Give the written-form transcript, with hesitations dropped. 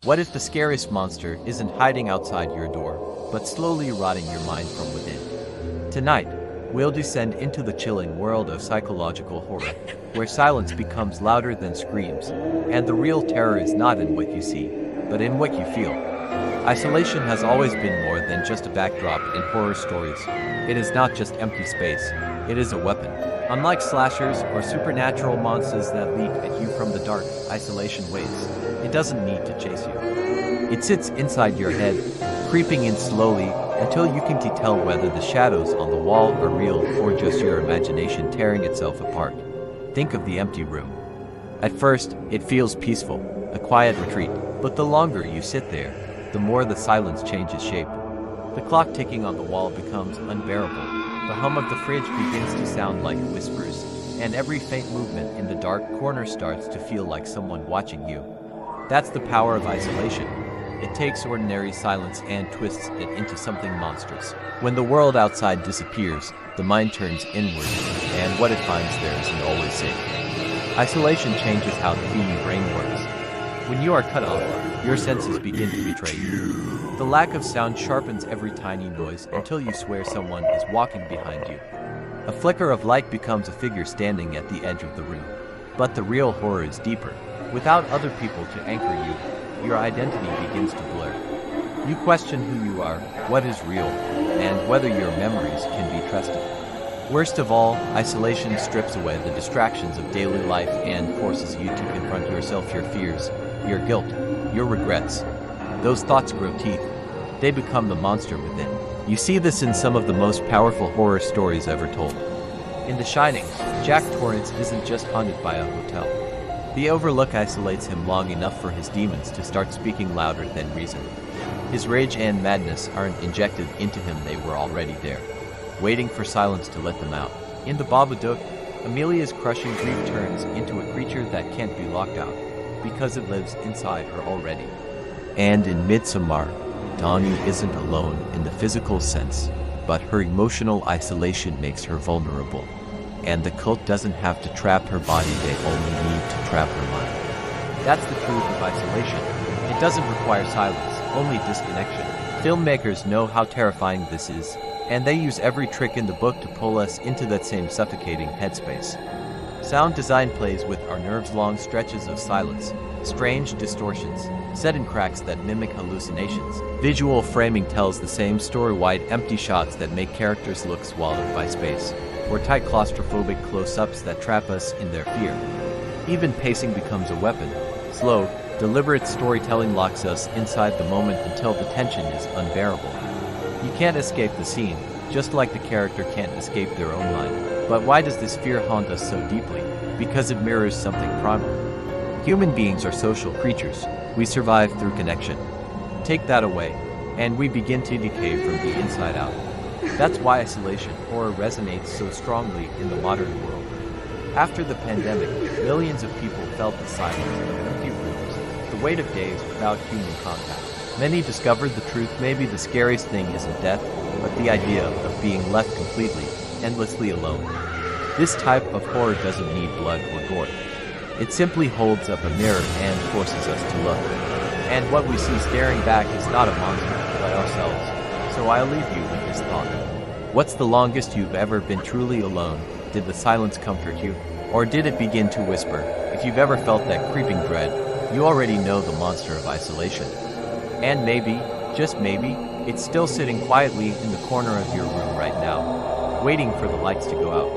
What if the scariest monster isn't hiding outside your door, but slowly rotting your mind from within? Tonight, we'll descend into the chilling world of psychological horror, where silence becomes louder than screams, and the real terror is not in what you see, but in what you feel. Isolation has always been more than just a backdrop in horror stories. It is not just empty space, it is a weapon. Unlike slashers or supernatural monsters that leap at you from the dark, isolation waits. It doesn't need to chase you. It sits inside your head, creeping in slowly until you can tell whether the shadows on the wall are real or just your imagination tearing itself apart. Think of the empty room. At first, it feels peaceful, a quiet retreat, but the longer you sit there, the more the silence changes shape. The clock ticking on the wall becomes unbearable. The hum of the fridge begins to sound like whispers, and every faint movement in the dark corner starts to feel like someone watching you. That's the power of isolation. It takes ordinary silence and twists it into something monstrous. When the world outside disappears, the mind turns inward, and what it finds there isn't always safe. Isolation changes how the human brain works. When you are cut off, your senses begin to betray you. The lack of sound sharpens every tiny noise until you swear someone is walking behind you. A flicker of light becomes a figure standing at the edge of the room. But the real horror is deeper. Without other people to anchor you, your identity begins to blur. You question who you are, what is real, and whether your memories can be trusted. Worst of all, isolation strips away the distractions of daily life and forces you to confront yourself, your fears, your guilt, your regrets. Those thoughts grow teeth. They become the monster within. You see this in some of the most powerful horror stories ever told. In The Shining, Jack Torrance isn't just haunted by a hotel. The Overlook isolates him long enough for his demons to start speaking louder than reason. His rage and madness aren't injected into him, they were already there, waiting for silence to let them out. In The Babadook, Amelia's crushing grief turns into a creature that can't be locked out, because it lives inside her already. And in Midsommar, Donnie isn't alone in the physical sense, but her emotional isolation makes her vulnerable. And the cult doesn't have to trap her body, they only need to trap her mind. That's the truth of isolation. It doesn't require silence, only disconnection. Filmmakers know how terrifying this is, and they use every trick in the book to pull us into that same suffocating headspace. Sound design plays with our nerves, long stretches of silence, strange distortions, sudden cracks that mimic hallucinations. Visual framing tells the same story, wide, empty shots that make characters look swallowed by space, or tight claustrophobic close-ups that trap us in their fear. Even pacing becomes a weapon. Slow, deliberate storytelling locks us inside the moment until the tension is unbearable. You can't escape the scene, just like the character can't escape their own mind. But why does this fear haunt us so deeply? Because it mirrors something primal. Human beings are social creatures. We survive through connection. Take that away, and we begin to decay from the inside out. That's why isolation horror resonates so strongly in the modern world. After the pandemic, millions of people felt the silence of empty rooms, the weight of days without human contact. Many discovered the truth. Maybe the scariest thing isn't death, but the idea of being left completely, endlessly alone. This type of horror doesn't need blood or gore. It simply holds up a mirror and forces us to look. And what we see staring back is not a monster, but ourselves. So I'll leave you with this thought. What's the longest you've ever been truly alone? Did the silence comfort you? Or did it begin to whisper? If you've ever felt that creeping dread, you already know the monster of isolation. And maybe, just maybe, it's still sitting quietly in the corner of your room right now, waiting for the lights to go out.